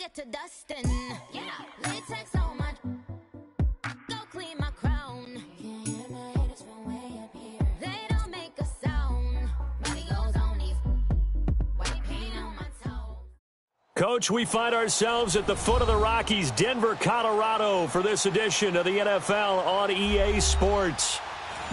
get to dustin'. Yeah, latex on my go clean my crown. Can't hear my haters from way up here. They don't make a sound. Money goes on these white paint on my toe. Coach, we find ourselves at the foot of the Rockies, Denver, Colorado, for this edition of the NFL on EA Sports.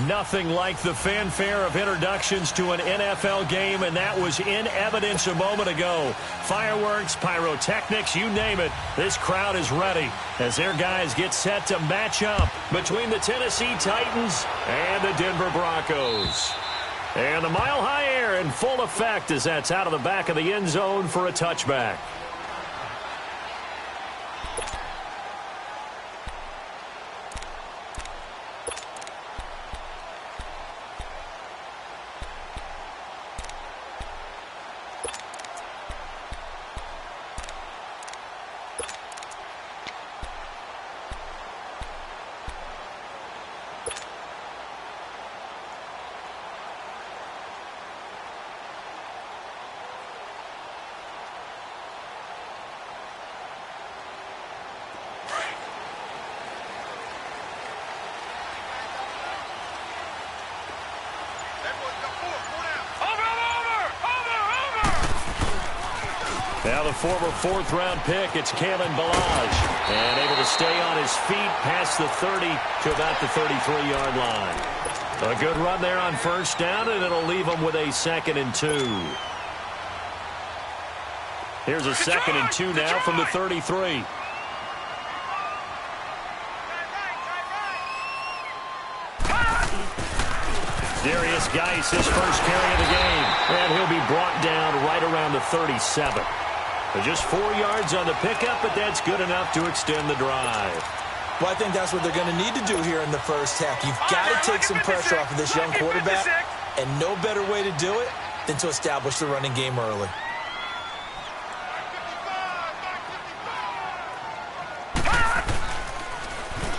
Nothing like the fanfare of introductions to an NFL game, and that was in evidence a moment ago. Fireworks, pyrotechnics, you name it. This crowd is ready as their guys get set to match up between the Tennessee Titans and the Denver Broncos. And the mile-high air in full effect as that's out of the back of the end zone for a touchback. Now the former fourth-round pick, it's Kalen Ballage. And able to stay on his feet past the 30 to about the 33-yard line. A good run there on first down, and it'll leave him with a 2nd and 2. Here's a 2nd and 2 now from the 33. Darius Geis, his first carry of the game. And he'll be brought down right around the 37. Just 4 yards on the pickup, but that's good enough to extend the drive. Well, I think that's what they're going to need to do here in the first half. You've got to take some pressure off of this young quarterback, and no better way to do it than to establish the running game early.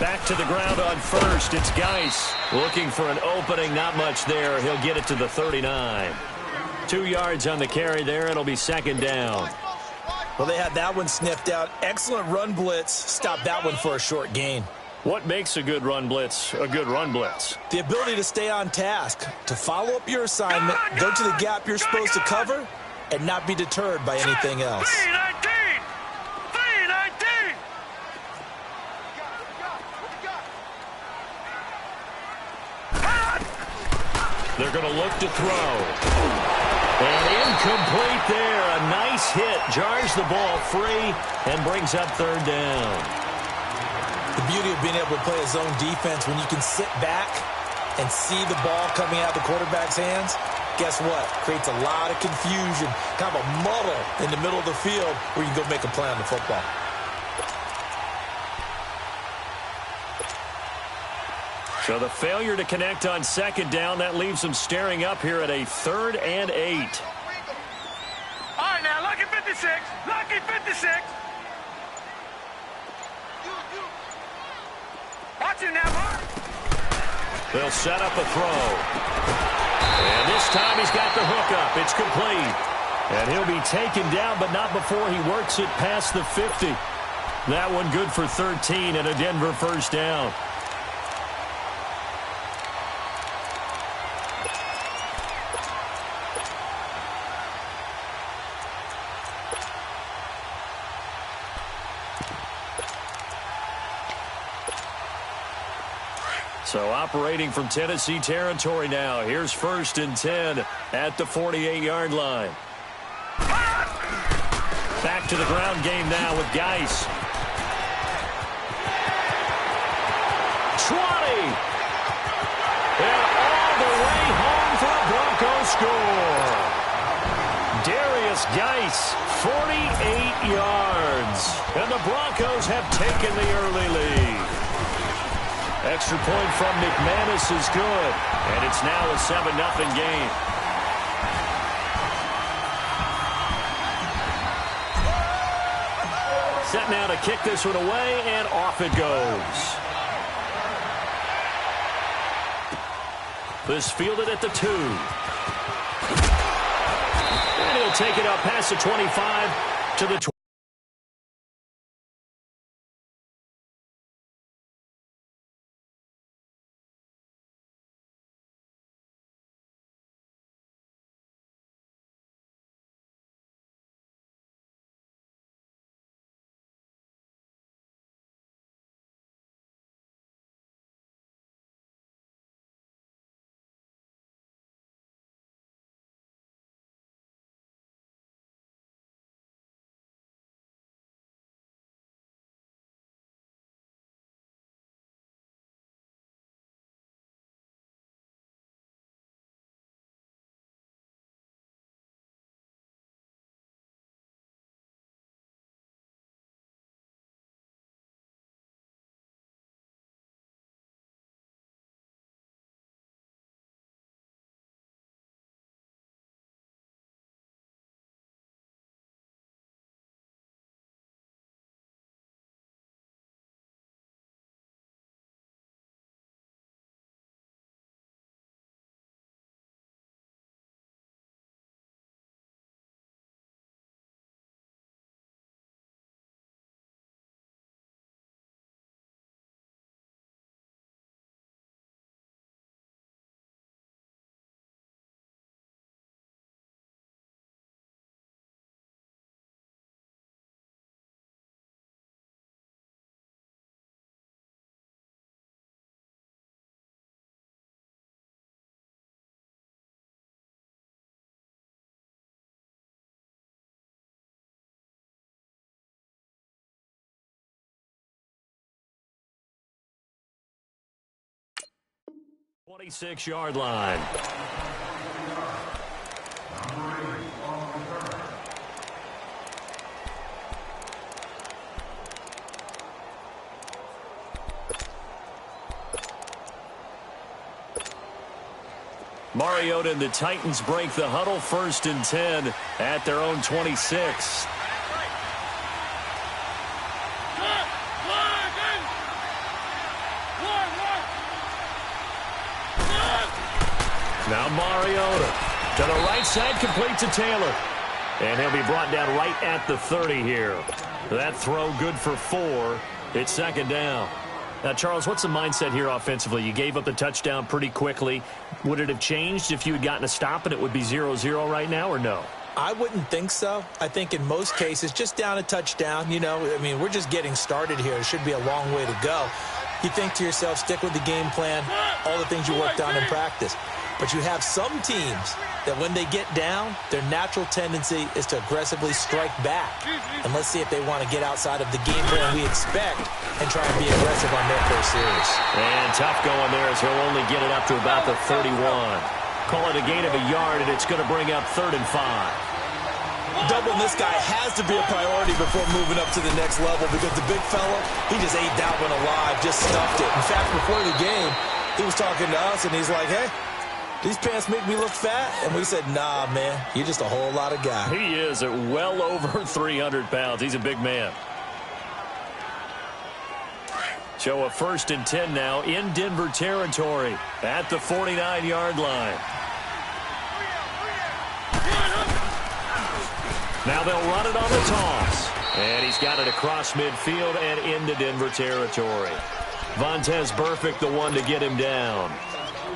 Back to the ground on first. It's Geis looking for an opening. Not much there. He'll get it to the 39. 2 yards on the carry there. It'll be 2nd down. Well, they had that one sniffed out. Excellent run blitz. Stop that one for a short gain. What makes a good run blitz a good run blitz? The ability to stay on task, to follow up your assignment, go to the gap you're supposed to cover, and not be deterred by anything else. 319! They're going to look to throw. And incomplete there. A nice hit. Jars the ball free and brings up 3rd down. The beauty of being able to play a zone defense when you can sit back and see the ball coming out of the quarterback's hands, guess what? Creates a lot of confusion, kind of a muddle in the middle of the field where you can go make a play on the football. So the failure to connect on 2nd down, that leaves them staring up here at a 3rd and 8. All right, now, lucky 56. Lucky 56. Watch him now, Mark. They'll set up a throw. And this time he's got the hook up. It's complete. And he'll be taken down, but not before he works it past the 50. That one good for 13 and a Denver first down. So operating from Tennessee territory now. Here's 1st and 10 at the 48-yard line. Back to the ground game now with Geis. 20. And all the way home for a Bronco score. Darius Geis, 48 yards. And the Broncos have taken the early lead. Extra point from McManus is good, and it's now a 7-0 game. Set now to kick this one away, and off it goes. This fielded at the 2. And he'll take it up past the 25 to the 20. 26-yard line. Mariota and the Titans break the huddle, 1st and 10 at their own 26. Now Mariota to the right side, complete to Taylor. And he'll be brought down right at the 30 here. That throw good for 4. It's 2nd down. Now, Charles, what's the mindset here offensively? You gave up the touchdown pretty quickly. Would it have changed if you had gotten a stop and it would be 0-0 right now, or no? I wouldn't think so. I think in most cases, just down a touchdown, you know, I mean, we're just getting started here. It should be a long way to go. You think to yourself, stick with the game plan, all the things you worked on in practice. But you have some teams that when they get down, their natural tendency is to aggressively strike back. And let's see if they want to get outside of the game plan we expect and try and be aggressive on their first series. And tough going there as he'll only get it up to about the 31. Call it a gain of a yard, and it's going to bring up 3rd and 5. Doubling this guy has to be a priority before moving up to the next level because the big fella, he just ate that one alive, just stuffed it. In fact, before the game, he was talking to us, and he's like, hey, these pants make me look fat? And we said, nah, man, you're just a whole lot of guy. He is at well over 300 pounds. He's a big man. So a 1st and 10 now in Denver territory at the 49-yard line. Now they'll run it on the toss. And he's got it across midfield and into Denver territory. Vontaze Burfict, the one to get him down.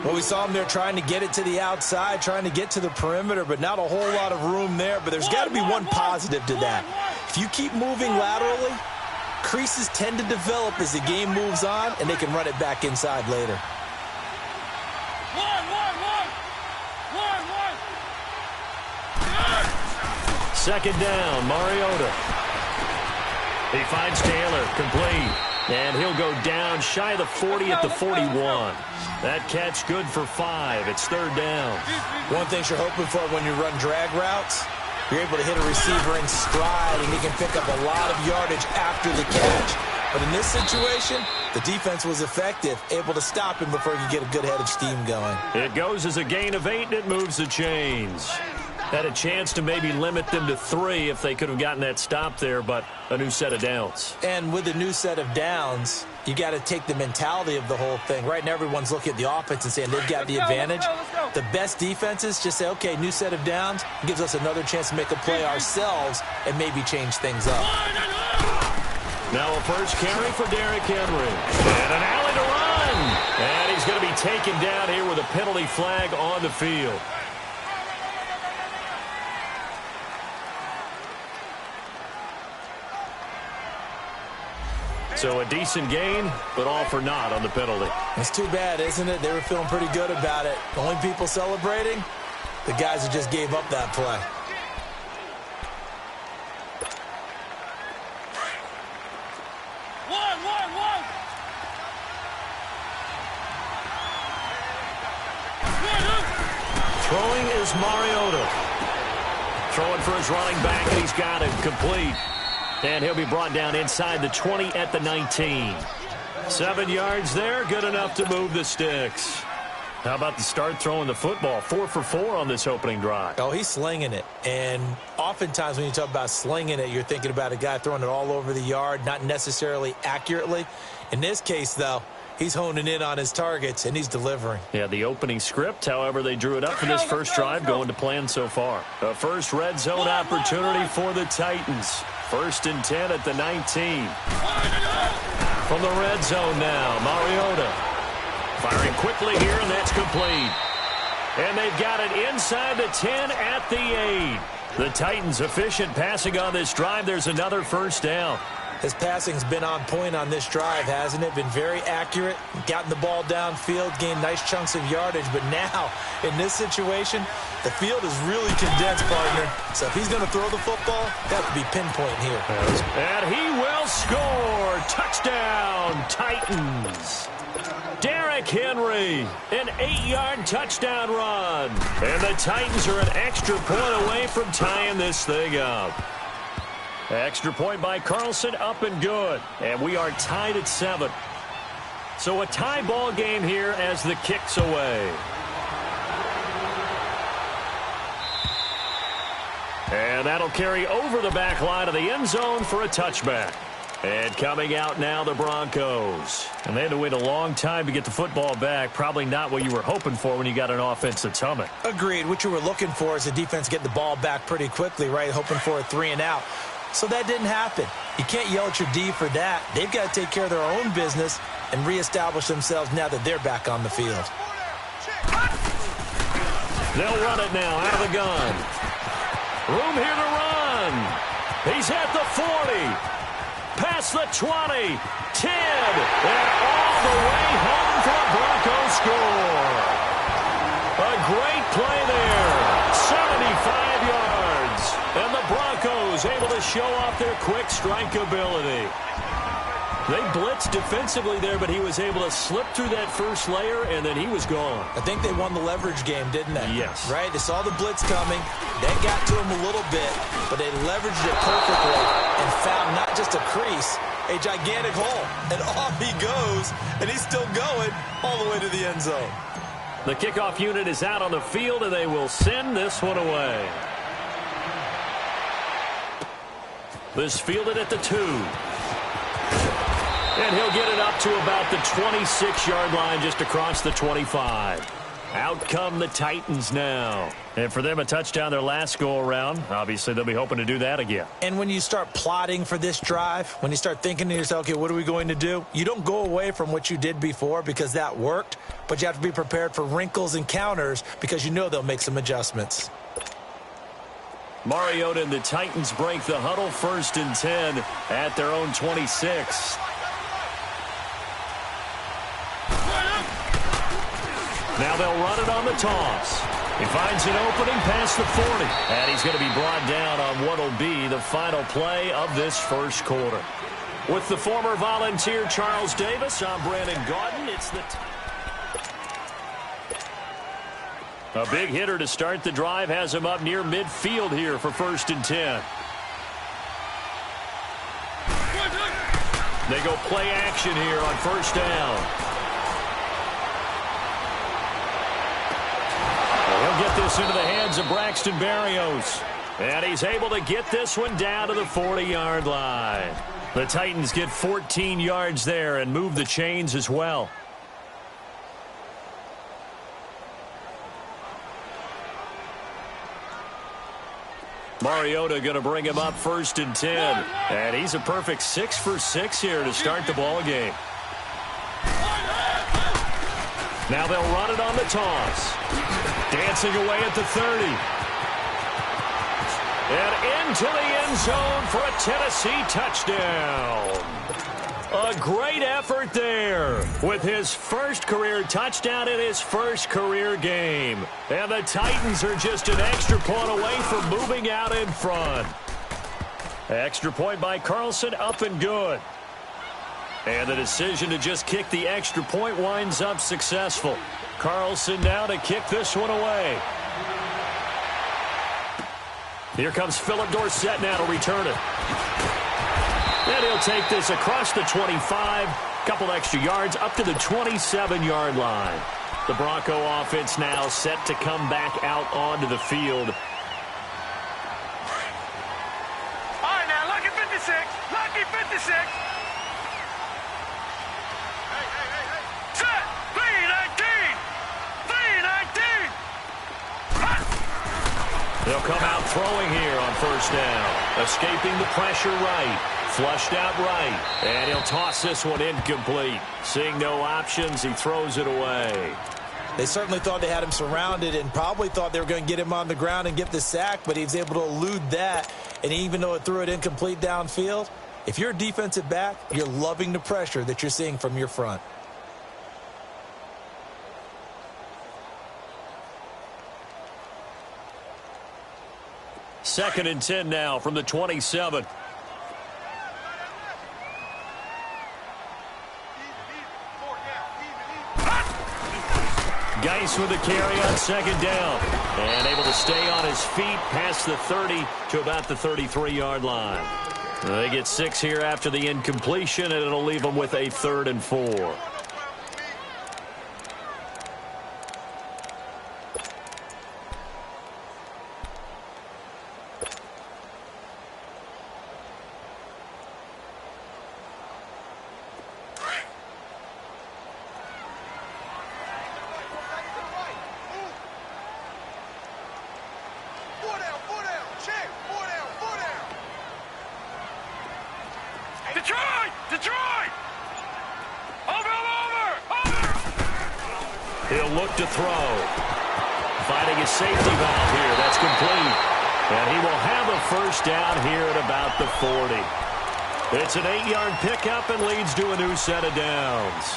Well, we saw him there trying to get it to the outside, trying to get to the perimeter, but not a whole lot of room there. But there's got to be one positive to that. If you keep moving laterally, creases tend to develop as the game moves on, and they can run it back inside later. Second down, Mariota. He finds Taylor, complete. And he'll go down shy of the 40 at the 41. That catch good for 5. It's 3rd down. One thing you're hoping for when you run drag routes, you're able to hit a receiver in stride, and he can pick up a lot of yardage after the catch. But in this situation, the defense was effective, able to stop him before he could get a good head of steam going. It goes as a gain of 8, and it moves the chains. Had a chance to maybe limit them to 3 if they could have gotten that stop there, but a new set of downs. And with a new set of downs, you got to take the mentality of the whole thing. Right now, everyone's looking at the offense and saying they've got the advantage. The best defenses just say, okay, new set of downs gives us another chance to make a play ourselves and maybe change things up. Now a first carry for Derrick Henry. And an alley to run. And he's going to be taken down here with a penalty flag on the field. So a decent gain, but all for naught on the penalty. It's too bad, isn't it? They were feeling pretty good about it. The only people celebrating, the guys who just gave up that play. Throwing is Mariota. Throwing for his running back, and he's got it complete. And he'll be brought down inside the 20 at the 19. 7 yards there, good enough to move the sticks. How about the start throwing the football? 4 for 4 on this opening drive. Oh, he's slinging it. And oftentimes when you talk about slinging it, you're thinking about a guy throwing it all over the yard, not necessarily accurately. In this case, though, he's honing in on his targets, and he's delivering. Yeah, the opening script, however, they drew it up for this first drive, going to plan so far. A first red zone opportunity for the Titans. 1st and 10 at the 19. From the red zone now, Mariota. Firing quickly here, and that's complete. And they've got it inside the 10 at the 8. The Titans efficient passing on this drive. There's another first down. His passing's been on point on this drive, hasn't it? Been very accurate, gotten the ball downfield, gained nice chunks of yardage. But now, in this situation, the field is really condensed, partner. So if he's going to throw the football, got to be pinpoint here. And he will score. Touchdown, Titans. Derrick Henry, an 8-yard touchdown run. And the Titans are an extra point away from tying this thing up. Extra point by Carlson, up and good. And we are tied at 7. So a tie ball game here as the kick's away. And that'll carry over the back line of the end zone for a touchback. And coming out now, the Broncos. And they had to wait a long time to get the football back. Probably not what you were hoping for when you got an offense that's humming. Agreed. What you were looking for is the defense getting the ball back pretty quickly, right? Hoping for a 3 and out. So that didn't happen. You can't yell at your D for that. They've got to take care of their own business and reestablish themselves now that they're back on the field. They'll run it now out of the gun. Room here to run. He's at the 40. Past the 20, 10, and all the way home for a Broncos score. A great play there, 75 yards, and the Broncos able to show off their quick strike ability. They blitzed defensively there, but he was able to slip through that first layer, and then he was gone. I think they won the leverage game, didn't they? Yes. Right? They saw the blitz coming. They got to him a little bit, but they leveraged it perfectly and found not just a crease, a gigantic hole. And off he goes, and he's still going all the way to the end zone. The kickoff unit is out on the field, and they will send this one away. This fielded at the 2. And he'll get it up to about the 26-yard line just across the 25. Out come the Titans now. And for them, a touchdown their last go-around. Obviously, they'll be hoping to do that again. And when you start plotting for this drive, when you start thinking to yourself, okay, what are we going to do? You don't go away from what you did before because that worked, but you have to be prepared for wrinkles and counters because you know they'll make some adjustments. Mariota and the Titans break the huddle, 1st and 10 at their own 26. Now they'll run it on the toss. He finds an opening past the 40. And he's going to be brought down on what will be the final play of this first quarter. With the former Volunteer Charles Davis, I'm Brandon Gaudin. It's the a big hitter to start the drive has him up near midfield here for 1st and 10. They go play action here on 1st down. He'll get this into the hands of Braxton Berrios. And he's able to get this one down to the 40-yard line. The Titans get 14 yards there and move the chains as well. Mariota going to bring him up 1st and 10. And he's a perfect 6 for 6 here to start the ball game. Now they'll run it on the toss. Dancing away at the 30. And into the end zone for a Tennessee touchdown. A great effort there with his first career touchdown in his first career game. And the Titans are just an extra point away from moving out in front. Extra point by Carlson, up and good. And the decision to just kick the extra point winds up successful. Carlson now to kick this one away. Here comes Philip Dorsett now to return it. And he'll take this across the 25. Couple extra yards up to the 27-yard line. The Bronco offense now set to come back out onto the field. All right, now, lucky 56. Lucky 56. Set. 319. 319. They'll come out throwing here on 1st down. Escaping the pressure right. Flushed out right. And he'll toss this one incomplete. Seeing no options, he throws it away. They certainly thought they had him surrounded and probably thought they were going to get him on the ground and get the sack, but he was able to elude that. And even though it threw it incomplete downfield, if you're a defensive back, you're loving the pressure that you're seeing from your front. Second and 10 now from the 27. Geis with the carry on second down. And able to stay on his feet past the 30 to about the 33-yard line. They get 6 here after the incompletion, and it'll leave them with a 3rd and 4. Detroit! Over! He'll look to throw. Finding his safety valve here. That's complete. And he will have a first down here at about the 40. It's an 8-yard pickup and leads to a new set of downs.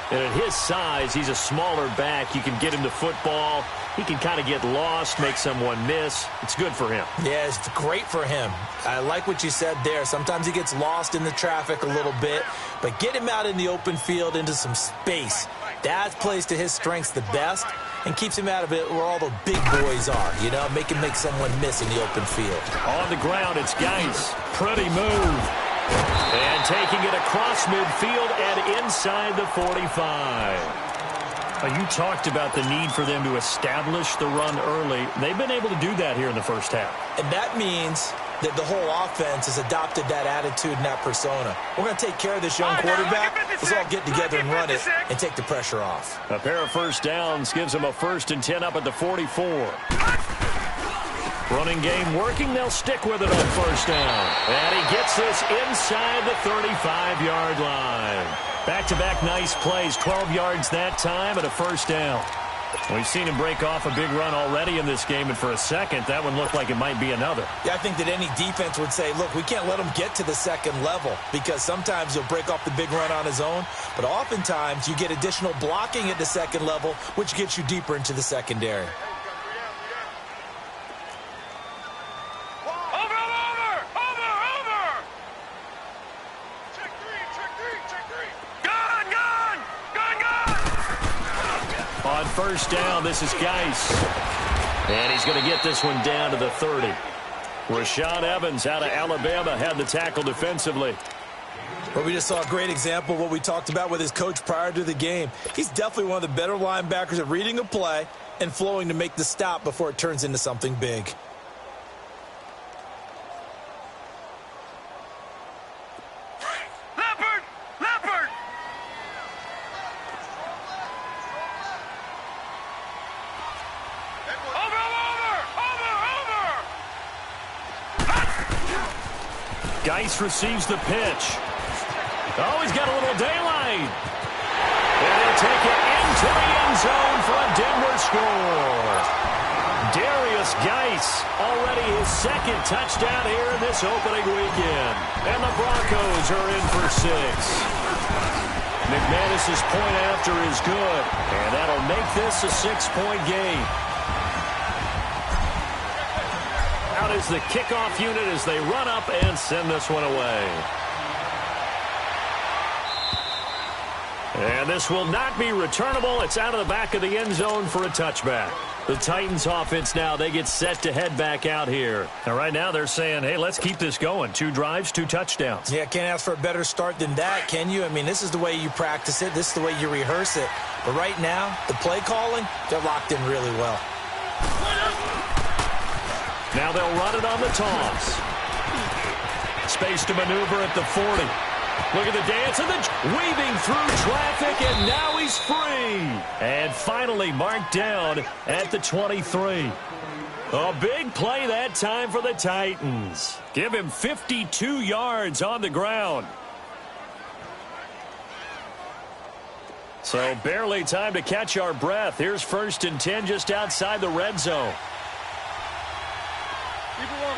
And at his size, he's a smaller back. You can get him to football. He can kind of get lost, make someone miss. It's good for him. Yeah, it's great for him. I like what you said there. Sometimes he gets lost in the traffic a little bit, but get him out in the open field into some space. That plays to his strengths the best and keeps him out of it where all the big boys are, you know, make someone miss in the open field. On the ground, it's Geis. Pretty move. And taking it across midfield and inside the 45. You talked about the need for them to establish the run early. They've been able to do that here in the first half. And that means that the whole offense has adopted that attitude and that persona. We're going to take care of this young quarterback. Let's all get together and run it and take the pressure off. A pair of first downs gives them a 1st and 10 up at the 44. Running game working. They'll stick with it on first down. And he gets this inside the 35-yard line. Back-to-back nice plays. 12 yards that time and a first down. We've seen him break off a big run already in this game, and for a second, that one looked like it might be another. Yeah, I think that any defense would say, look, we can't let him get to the second level because sometimes he'll break off the big run on his own, but oftentimes you get additional blocking at the second level, which gets you deeper into the secondary. On first down, this is Geis. And he's going to get this one down to the 30. Rashaan Evans out of Alabama had the tackle defensively. Well, we just saw a great example of what we talked about with his coach prior to the game. He's definitely one of the better linebackers at reading a play and flowing to make the stop before it turns into something big. Geis receives the pitch. Oh, he's got a little daylight. And he'll take it into the end zone for a Denver score. Darius Geis, already his 2nd touchdown here in this opening weekend. And the Broncos are in for 6. McManus's point after is good. And that'll make this a 6-point game. Out is the kickoff unit as they run up and send this one away. And this will not be returnable. It's out of the back of the end zone for a touchback. The Titans offense now, they get set to head back out here. And right now they're saying, hey, let's keep this going. 2 drives, 2 touchdowns. Yeah, can't ask for a better start than that, can you? I mean, this is the way you practice it. This is the way you rehearse it. But right now, the play calling, they're locked in really well. Now they'll run it on the toss. Space to maneuver at the 40. Look at the dance and the weaving through traffic, and now he's free. And finally marked down at the 23. A big play that time for the Titans. Give him 52 yards on the ground. So barely time to catch our breath. Here's 1st and 10 just outside the red zone. Keep it rolling.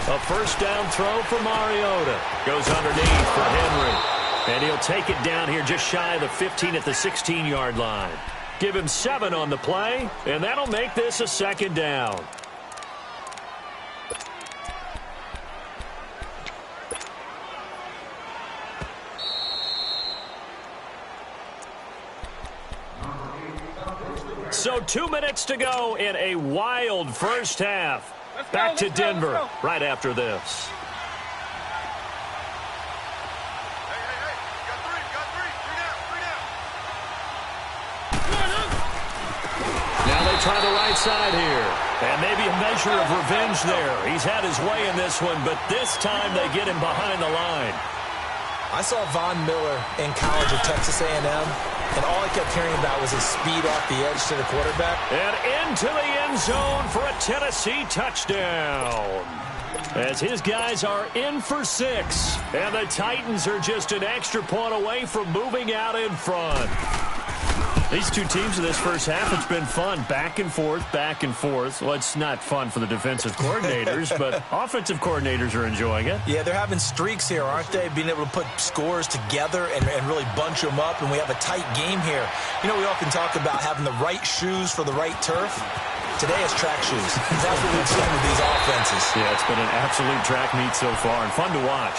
A first down throw for Mariota. Goes underneath for Henry. And he'll take it down here just shy of the 15 at the 16-yard line. Give him 7 on the play, and that'll make this a 2nd down. So 2 minutes to go in a wild first half. Back to Denver right after this. Now they try the right side here. And maybe a measure of revenge there. He's had his way in this one, but this time they get him behind the line. I saw Von Miller in college at Texas A&M, and all I kept hearing about was his speed off the edge to the quarterback. And into the end zone for a Tennessee touchdown. As his guys are in for 6. And the Titans are just an extra point away from moving out in front. These two teams in this first half, it's been fun. Back and forth, back and forth. Well, it's not fun for the defensive coordinators, but offensive coordinators are enjoying it. Yeah, they're having streaks here, aren't they? Being able to put scores together and really bunch them up, and we have a tight game here. You know, we often talk about having the right shoes for the right turf. Today is track shoes. That's what we've seen with these offenses. Yeah, it's been an absolute track meet so far, and fun to watch.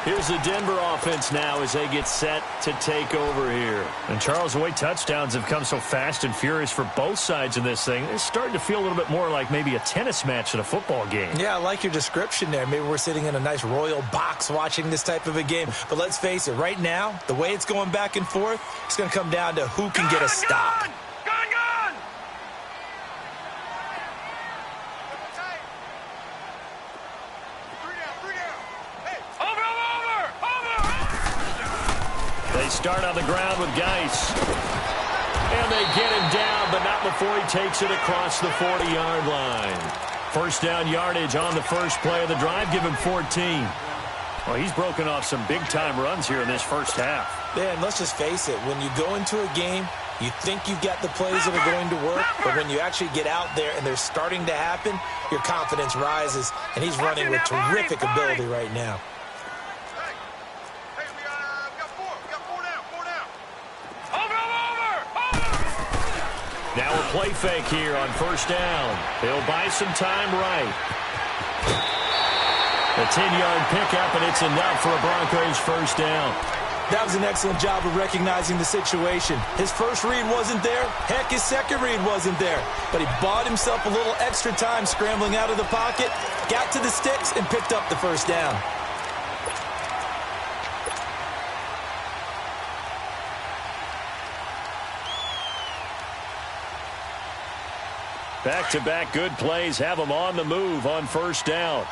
Here's the Denver offense now as they get set to take over here. And, Charles, the way touchdowns have come so fast and furious for both sides in this thing, it's starting to feel a little bit more like maybe a tennis match in a football game. Yeah, I like your description there. Maybe we're sitting in a nice royal box watching this type of a game. But let's face it, right now, the way it's going back and forth, it's going to come down to who can get a stop. They start on the ground with Geis. And they get him down, but not before he takes it across the 40-yard line. First down yardage on the first play of the drive, give him 14. Well, he's broken off some big-time runs here in this first half. Yeah, and let's just face it. When you go into a game, you think you've got the plays that are going to work, but when you actually get out there and they're starting to happen, your confidence rises, and he's running with terrific ability right now. Now a play fake here on first down. He'll buy some time right. A 10-yard pickup, and it's enough for a Broncos first down. That was an excellent job of recognizing the situation. His first read wasn't there. Heck, his second read wasn't there. But he bought himself a little extra time scrambling out of the pocket, got to the sticks, and picked up the first down. Back-to-back good plays have them on the move on first down.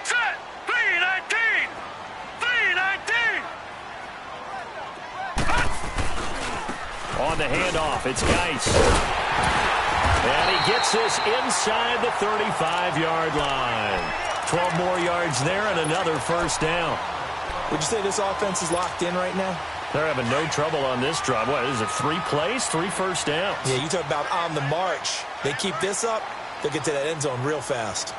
Set! 3-19! 3-19! On the handoff, it's Geis. And he gets this inside the 35-yard line. 12 more yards there and another first down. Would you say this offense is locked in right now? They're having no trouble on this drive. What is it, 3 plays, 3 first downs? Yeah, you talk about on the march. They keep this up, they'll get to that end zone real fast.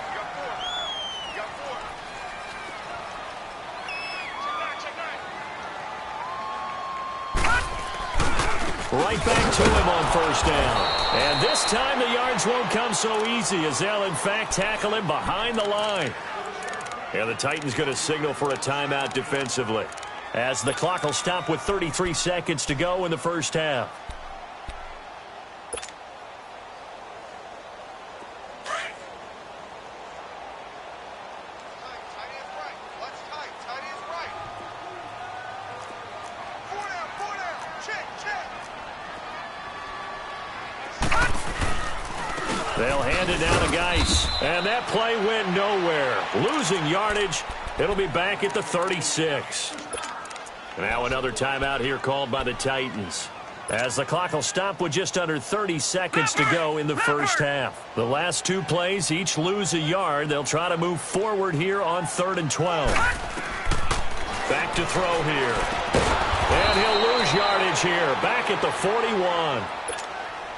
Right back to him on first down. And this time the yards won't come so easy as they'll, in fact, tackle him behind the line. And the Titans going to signal for a timeout defensively, as the clock will stop with 33 seconds to go in the first half. They'll hand it down to Geis. And that play went nowhere. Losing yardage. It'll be back at the 36. Now another timeout here called by the Titans, as the clock will stop with just under 30 seconds to go in the first half. The last 2 plays each lose a yard. They'll try to move forward here on 3rd and 12. Back to throw here. And he'll lose yardage here. Back at the 41.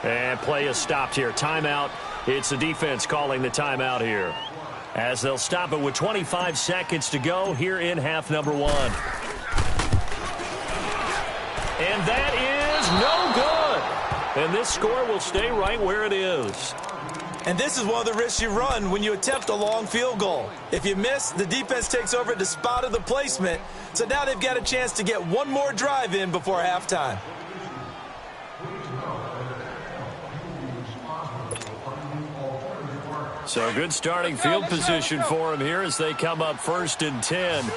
And play is stopped here. Timeout. It's the defense calling the timeout here, as they'll stop it with 25 seconds to go here in half number 1. And that is no good. And this score will stay right where it is. And this is one of the risks you run when you attempt a long field goal. If you miss, the defense takes over at the spot of the placement. So now they've got a chance to get one more drive in before halftime. So good starting field position for him here as they come up 1st and 10.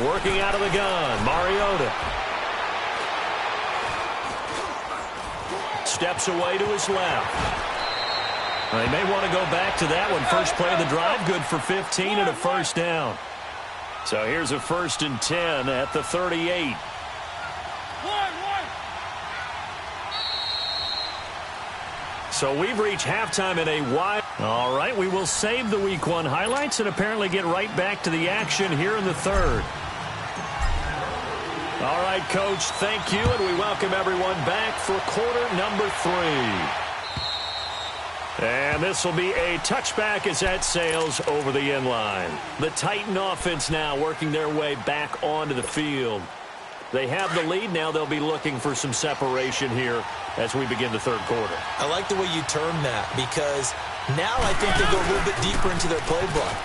Working out of the gun, Mariota. Steps away to his left. They may want to go back to that one. First play of the drive, good for 15 and a first down. So here's a 1st and 10 at the 38. So we've reached halftime in a wide. All right, we will save the Week 1 highlights and apparently get right back to the action here in the third. All right, Coach, thank you, and we welcome everyone back for quarter number 3. And this will be a touchback as that sails over the end line. The Titan offense now working their way back onto the field. They have the lead. Now they'll be looking for some separation here as we begin the third quarter. I like the way you term that because now I think they go a little bit deeper into their playbook.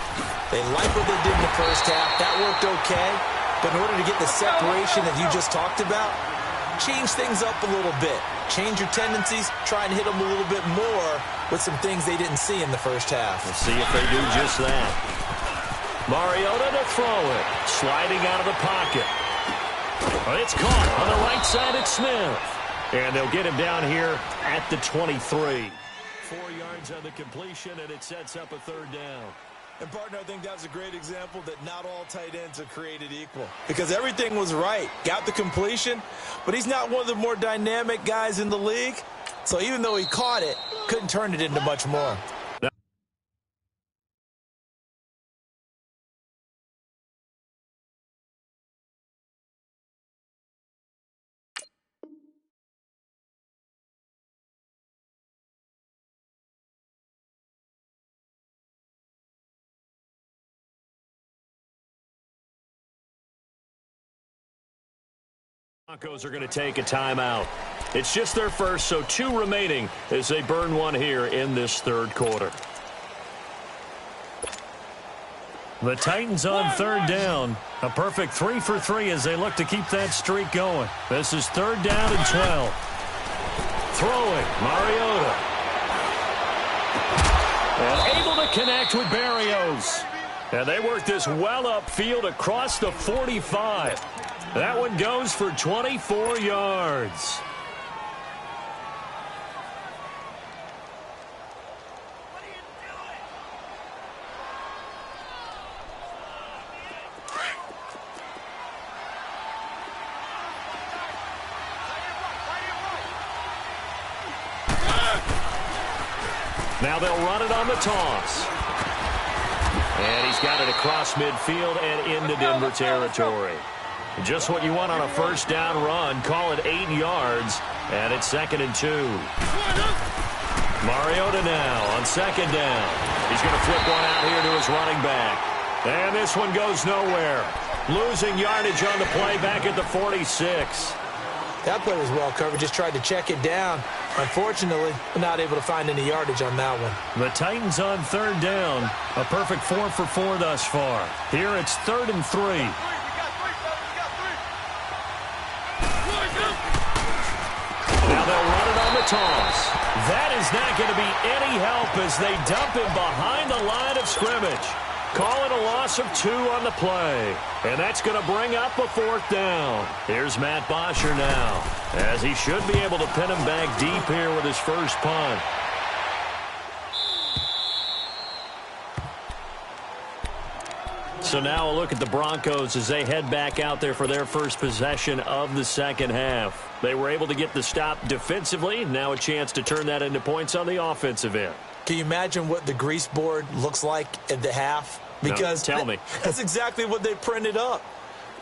They like what they did in the first half. That worked okay. But in order to get the separation that you just talked about, change things up a little bit. Change your tendencies. Try and hit them a little bit more with some things they didn't see in the first half. We'll see if they do just that. Mariota to throw it. Sliding out of the pocket. It's caught on the right side at Smith. And they'll get him down here at the 23. 4 yards on the completion, and it sets up a third down. And, partner, I think that's a great example that not all tight ends are created equal. Because everything was right. Got the completion, but he's not one of the more dynamic guys in the league. So even though he caught it, couldn't turn it into much more. Broncos are going to take a timeout. It's just their first, so 2 remaining as they burn one here in this third quarter. The Titans on third down. A perfect 3 for 3 as they look to keep that streak going. This is 3rd down and 12. Throwing, Mariota. And able to connect with Berrios. And they work this well upfield across the 45. That one goes for 24 yards. Now they'll run it on the toss. And he's got it across midfield and into Denver territory. Just what you want on a first down run. Call it 8 yards, and it's 2nd and 2. Mariota now on 2nd down. He's going to flip one out here to his running back. And this one goes nowhere. Losing yardage on the play back at the 46. That play was well covered. Just tried to check it down. Unfortunately, not able to find any yardage on that one. The Titans on 3rd down. A perfect 4 for 4 thus far. Here it's 3rd and 3. Now they'll run it on the toss. That is not going to be any help as they dump him behind the line of scrimmage. Call it a loss of 2 on the play. And that's going to bring up a 4th down. Here's Matt Bosher now, as he should be able to pin him back deep here with his first punt. So now a look at the Broncos as they head back out there for their first possession of the second half. They were able to get the stop defensively. Now a chance to turn that into points on the offensive end. Can you imagine what the grease board looks like at the half? Because no, tell me. That's exactly what they printed up.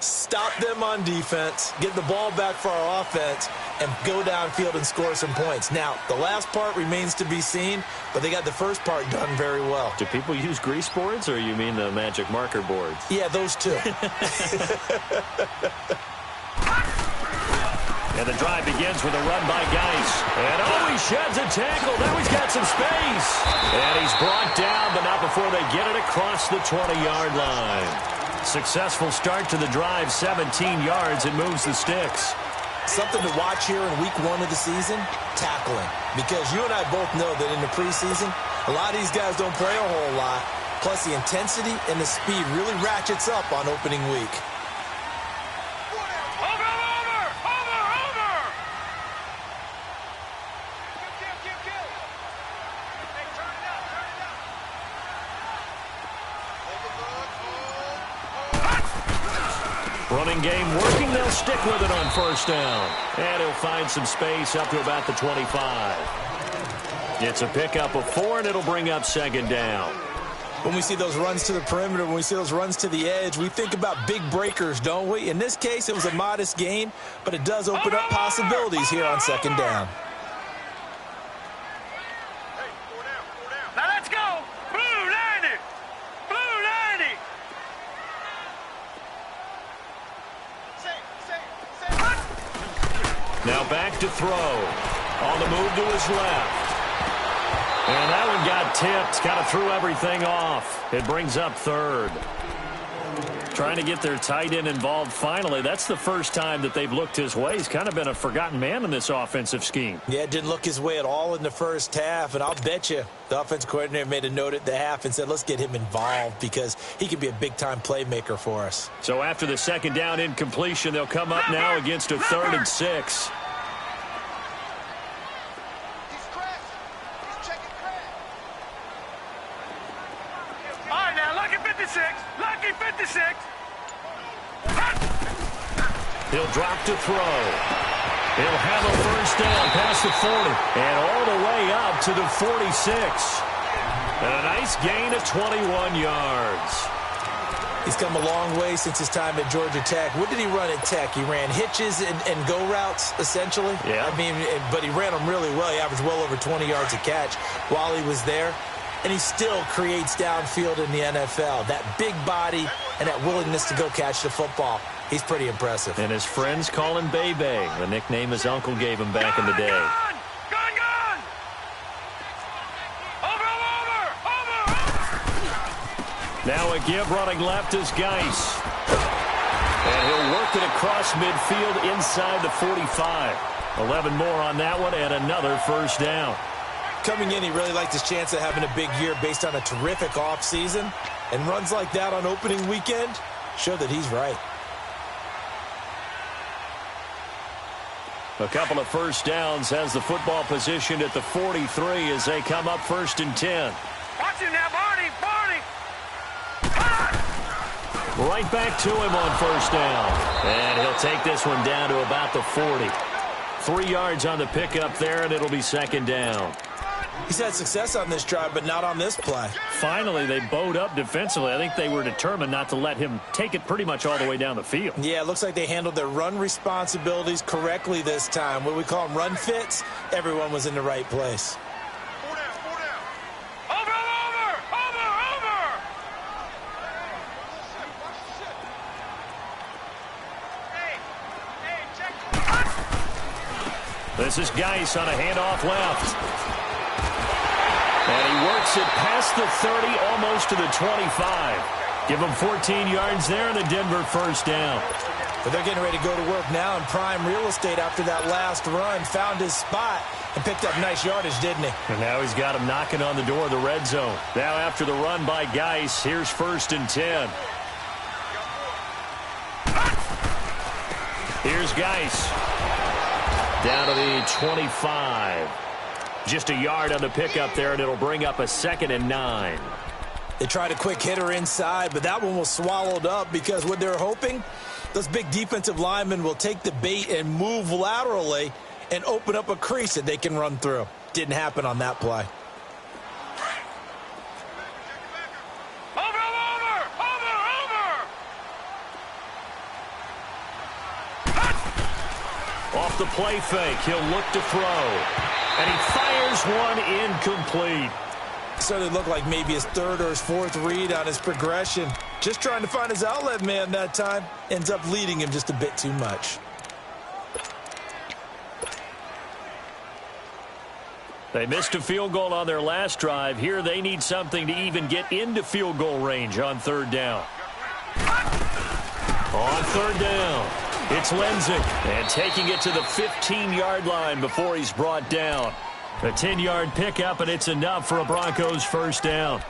Stop them on defense, get the ball back for our offense, and go downfield and score some points. Now, the last part remains to be seen, but they got the first part done very well. Do people use grease boards, or you mean the magic marker boards? Yeah, those two. And the drive begins with a run by Geis. And he sheds a tackle. Now he's got some space. And he's brought down, but not before they get it across the 20-yard line. Successful start to the drive, 17 yards, and moves the sticks. Something to watch here in week 1 of the season, tackling. Because you and I both know that in the preseason, a lot of these guys don't play a whole lot. Plus, the intensity and the speed really ratchets up on opening week. Running game working. They'll stick with it on first down. And he'll find some space up to about the 25. It's a pickup of 4, and it'll bring up second down. When we see those runs to the perimeter, when we see those runs to the edge, we think about big breakers, don't we? In this case, it was a modest gain, but it does open up possibilities here on second down. Now let's go. Blue 90. Blue 90. Now back to throw. On the move to his left. And that one got tipped. Kind of threw everything off. It brings up third. Trying to get their tight end involved finally. That's the first time that they've looked his way. He's kind of been a forgotten man in this offensive scheme. Yeah, it didn't look his way at all in the first half. And I'll bet you the offensive coordinator made a note at the half and said, let's get him involved because he could be a big-time playmaker for us. So after the second down incompletion, they'll come up now against a 3rd and 6. Lucky 56. He'll drop to throw. He'll have a first down past the 40 and all the way up to the 46. And a nice gain of 21 yards. He's come a long way since his time at Georgia Tech. What did he run at Tech? He ran hitches and go routes, essentially. Yeah. I mean, but he ran them really well. He averaged well over 20 yards a catch while he was there. And he still creates downfield in the NFL. That big body and that willingness to go catch the football. He's pretty impressive. And his friends call him Bebe, the nickname his uncle gave him back in the day. Gone! Over! Now a give running left is Geis. And he'll work it across midfield inside the 45. 11 more on that one and another first down. Coming in, he really liked his chance of having a big year based on a terrific offseason. And runs like that on opening weekend show that he's right. A couple of first downs has the football positioned at the 43 as they come up 1st and 10. Watch him now, Barney! Right back to him on first down. And he'll take this one down to about the 40. 3 yards on the pickup there, and it'll be second down. He's had success on this drive, but not on this play. Finally, they bowed up defensively. I think they were determined not to let him take it pretty much all the way down the field. Yeah, it looks like they handled their run responsibilities correctly this time. What we call them run fits, everyone was in the right place. This is Geis on a handoff left. And he works it past the 30, almost to the 25. Give him 14 yards there and a Denver first down. But they're getting ready to go to work now in prime real estate after that last run. Found his spot and picked up nice yardage, didn't he? And now he's got him knocking on the door of the red zone. Now after the run by Geis, here's 1st and 10. Here's Geis. Down to the 25. Just a yard on the pickup there, and it'll bring up a 2nd and 9. They tried a quick hitter inside, but that one was swallowed up because what they're hoping, those big defensive linemen will take the bait and move laterally and open up a crease that they can run through. Didn't happen on that play. Off the play fake, he'll look to throw. And he fires one incomplete. So it looked like maybe his third or his fourth read on his progression. Just trying to find his outlet man that time. Ends up leading him just a bit too much. They missed a field goal on their last drive. Here they need something to even get into field goal range on third down. On third down, it's Lenzik. And taking it to the 15-yard line before he's brought down. A 10-yard pickup, and it's enough for a Broncos first down.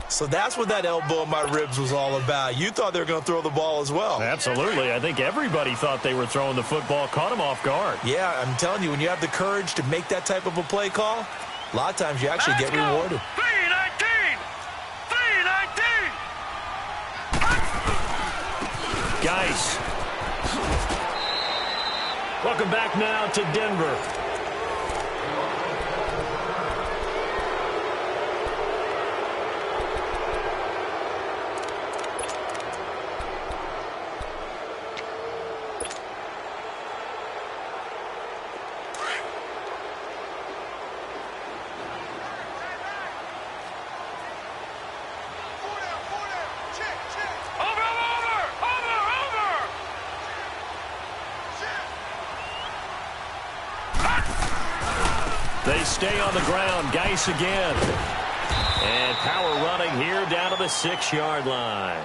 So that's what that elbow in my ribs was all about. You thought they were going to throw the ball as well. Absolutely. I think everybody thought they were throwing the football, caught him off guard. Yeah, I'm telling you, when you have the courage to make that type of a play call, a lot of times you actually get rewarded. 319! 319! Geis. Welcome back now to Denver. They stay on the ground. Geis again. And power running here down to the 6-yard line.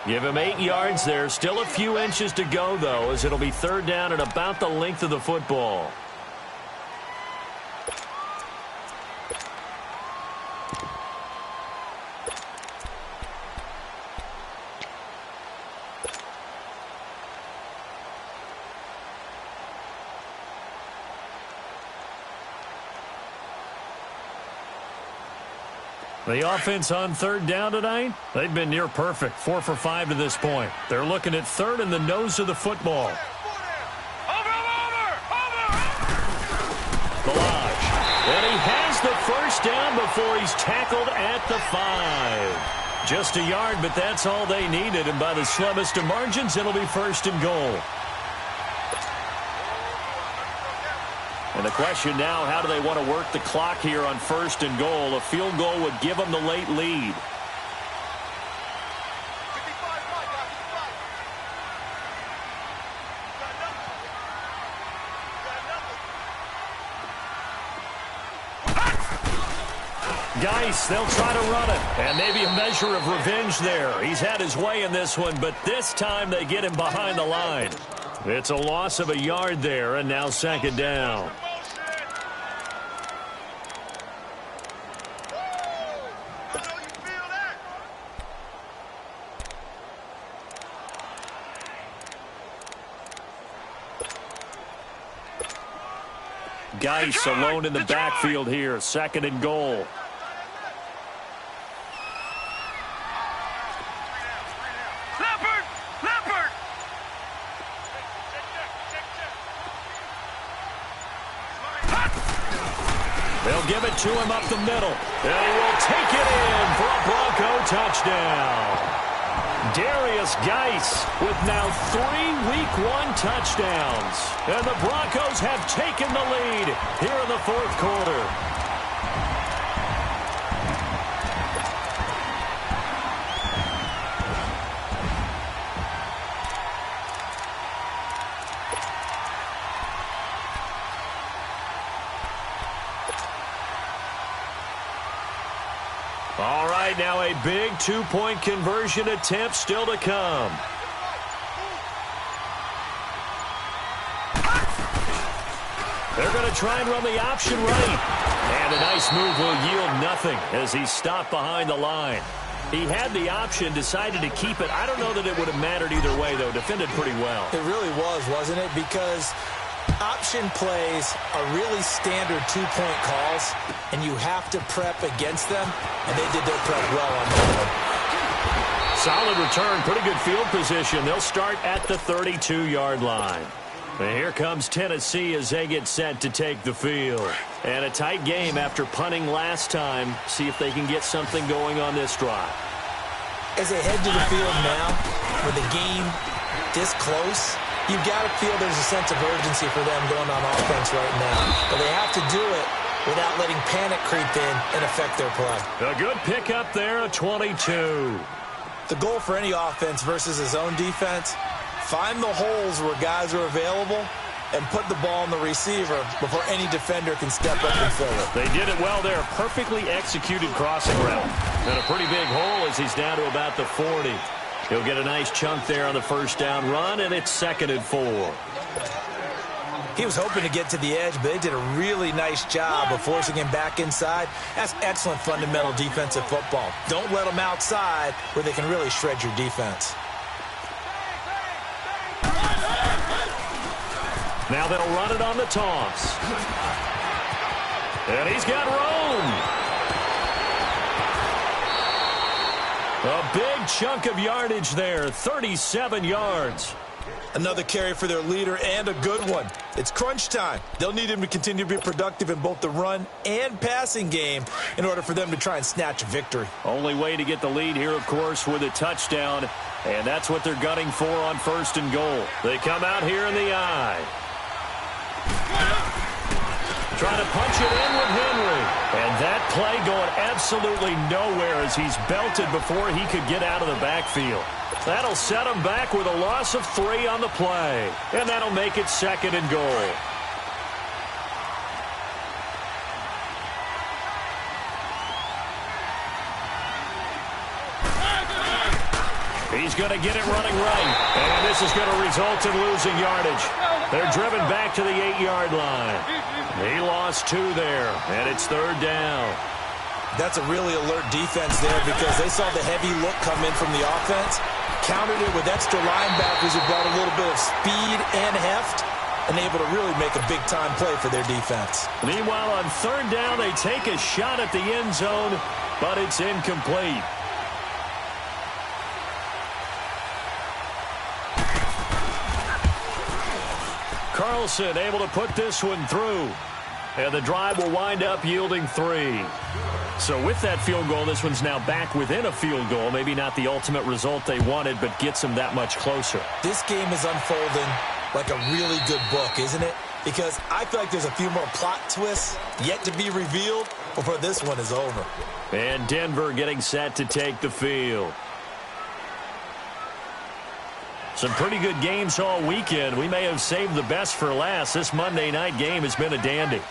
Give him 8 yards there. Still a few inches to go, though, as it'll be third down and about the length of the football. The offense on third down tonight, they've been near perfect, 4 for 5 to this point. They're looking at third in the nose of the football. Balaj. And he has the first down before he's tackled at the 5. Just a yard, but that's all they needed. And by the slimmest of margins, it'll be first and goal. And the question now, how do they want to work the clock here on first and goal? A field goal would give them the late lead. Geis, they'll try to run it. And maybe a measure of revenge there. He's had his way in this one, but this time they get him behind the line. It's a loss of a yard there, and now second down. Geis alone in the backfield here, second and goal. They'll give it to him up the middle. And he will take it in for a Bronco touchdown. Darius Geis with now 3 Week 1 touchdowns. And the Broncos have taken the lead here in the fourth quarter. All right, now a big 2-point conversion attempt still to come. They're going to try and run the option right. And a nice move will yield nothing as he's stopped behind the line. He had the option, decided to keep it. I don't know that it would have mattered either way, though. Defended pretty well. It really was, wasn't it? Because option plays are really standard 2-point calls, and you have to prep against them, and they did their prep well on that one. Solid return, pretty good field position. They'll start at the 32-yard line. And here comes Tennessee as they get set to take the field. And a tight game after punting last time. See if they can get something going on this drive. As they head to the field now, with the game this close, You've got to feel there's a sense of urgency for them going on offense right now. But they have to do it without letting panic creep in and affect their play. A good pickup there, a 22. The goal for any offense versus a zone defense, find the holes where guys are available and put the ball in the receiver before any defender can step up and fill it. They did it well there. Perfectly executed crossing route. And a pretty big hole as he's down to about the 40. He'll get a nice chunk there on the first down run, and it's 2nd and 4. He was hoping to get to the edge, but they did a really nice job of forcing him back inside. That's excellent fundamental defensive football. Don't let them outside where they can really shred your defense. Now they'll run it on the toss. And he's got room. A big chunk of yardage there, 37 yards. Another carry for their leader and a good one. It's crunch time. They'll need him to continue to be productive in both the run and passing game in order for them to try and snatch a victory. Only way to get the lead here, of course, with a touchdown. And that's what they're gunning for on 1st and goal. They come out here in the eye. Trying to punch it in with Henry. And that play going absolutely nowhere as he's belted before he could get out of the backfield. That'll set him back with a loss of 3 on the play. And that'll make it 2nd and goal. He's going to get it running right. And this is going to result in losing yardage. They're driven back to the 8-yard line. He lost 2 there, and it's 3rd down. That's a really alert defense there because they saw the heavy look come in from the offense, countered it with extra linebackers who brought a little bit of speed and heft, and able to really make a big-time play for their defense. Meanwhile, on 3rd down, they take a shot at the end zone, but it's incomplete. Carlson able to put this one through. And the drive will wind up yielding 3. So with that field goal, this one's now back within a field goal. Maybe not the ultimate result they wanted, but gets them that much closer. This game is unfolding like a really good book, isn't it? Because I feel like there's a few more plot twists yet to be revealed before this one is over. And Denver getting set to take the field. Some pretty good games all weekend. We may have saved the best for last. This Monday night game has been a dandy.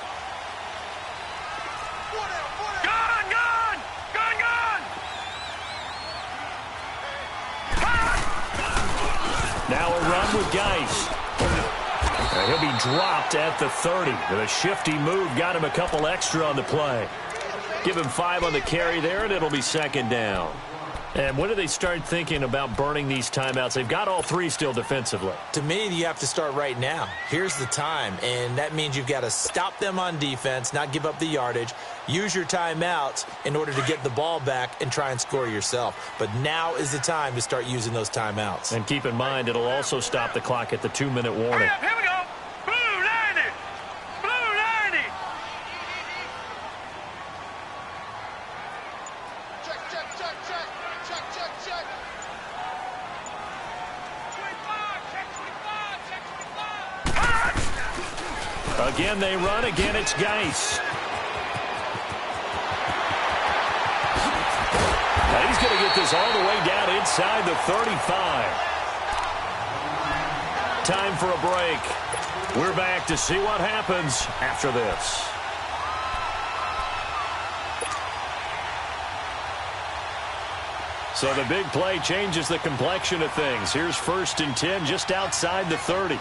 Now a run with Geis. He'll be dropped at the 30. And a shifty move got him a couple extra on the play. Give him 5 on the carry there, and it'll be 2nd down. And when do they start thinking about burning these timeouts? They've got all 3 still defensively. To me, you have to start right now. Here's the time, and that means you've got to stop them on defense, not give up the yardage, use your timeouts in order to get the ball back and try and score yourself. But now is the time to start using those timeouts. And keep in mind, it'll also stop the clock at the 2-minute warning. Here we go. Blue 90. Blue 90. Check, check, check, check. Check, check, check. 25. Check 25. Check 25. Again, they run. Again, it's Geis. Now he's going to get this all the way down inside the 35. Time for a break. We're back to see what happens after this. So the big play changes the complexion of things. Here's 1st and 10 just outside the 30.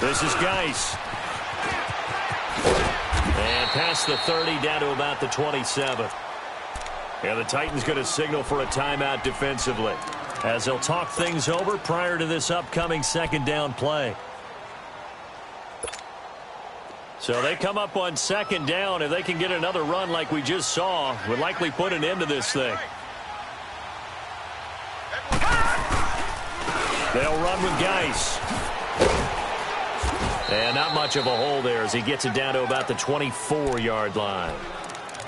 This is Geis. And past the 30 down to about the 27. And the Titans going to signal for a timeout defensively as they'll talk things over prior to this upcoming 2nd down play. So they come up on 2nd down. If they can get another run like we just saw, would likely put an end to this thing. They'll run with Geis. And not much of a hole there as he gets it down to about the 24-yard line.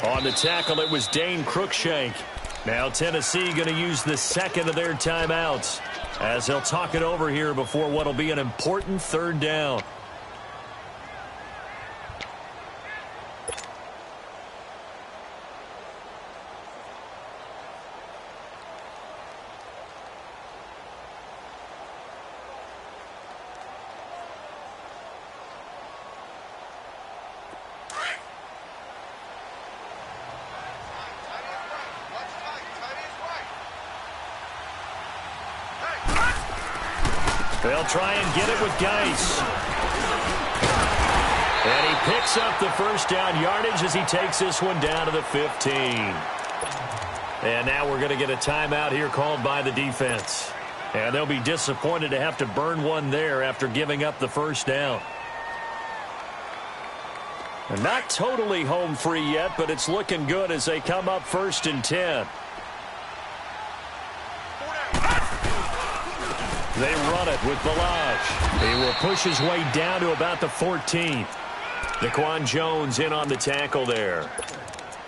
On the tackle, it was Dane Cruikshank. Now Tennessee going to use the second of their timeouts as they'll talk it over here before what will be an important third down. They'll try and get it with Geis. And he picks up the first down yardage as he takes this one down to the 15. And now we're going to get a timeout here called by the defense. And they'll be disappointed to have to burn one there after giving up the first down. And not totally home free yet, but it's looking good as they come up 1st and 10. They run it with Balaj. He will push his way down to about the 14th. Daquan Jones in on the tackle there.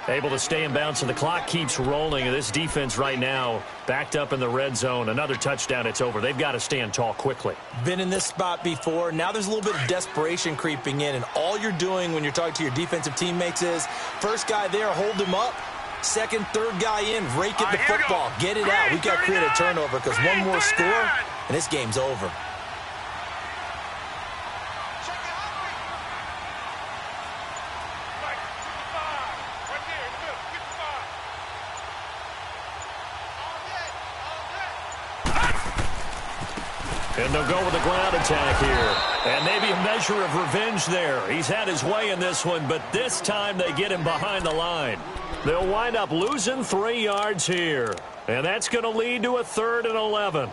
Able to stay in bounds, and the clock keeps rolling. And this defense right now backed up in the red zone. Another touchdown, it's over. They've got to stand tall quickly. Been in this spot before. Now there's a little bit of desperation creeping in, and all you're doing when you're talking to your defensive teammates is first guy there, hold him up. Second, third guy in, rake at the football. Get it out. We've got to create a turnover because one more score, and this game's over. And they'll go with a ground attack here. And maybe a measure of revenge there. He's had his way in this one, but this time they get him behind the line. They'll wind up losing 3 yards here. And that's going to lead to a 3rd and 11.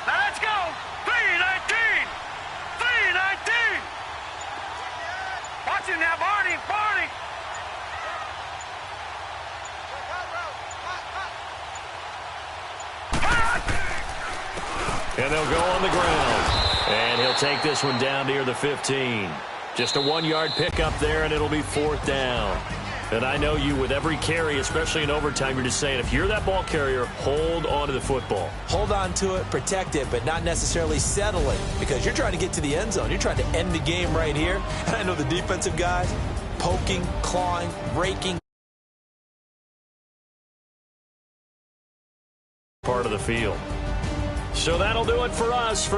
Let's go! 3-19! 3-19! Watch him now, Barney! Barney! And they'll go on the ground. And he'll take this one down near the 15. Just a 1-yard pickup there, and it'll be 4th down. And I know you, with every carry, especially in overtime, you're just saying, if you're that ball carrier, hold on to the football. Hold on to it, protect it, but not necessarily settle it because you're trying to get to the end zone. You're trying to end the game right here. And I know the defensive guys, poking, clawing, raking. Part of the field. So that'll do it for us.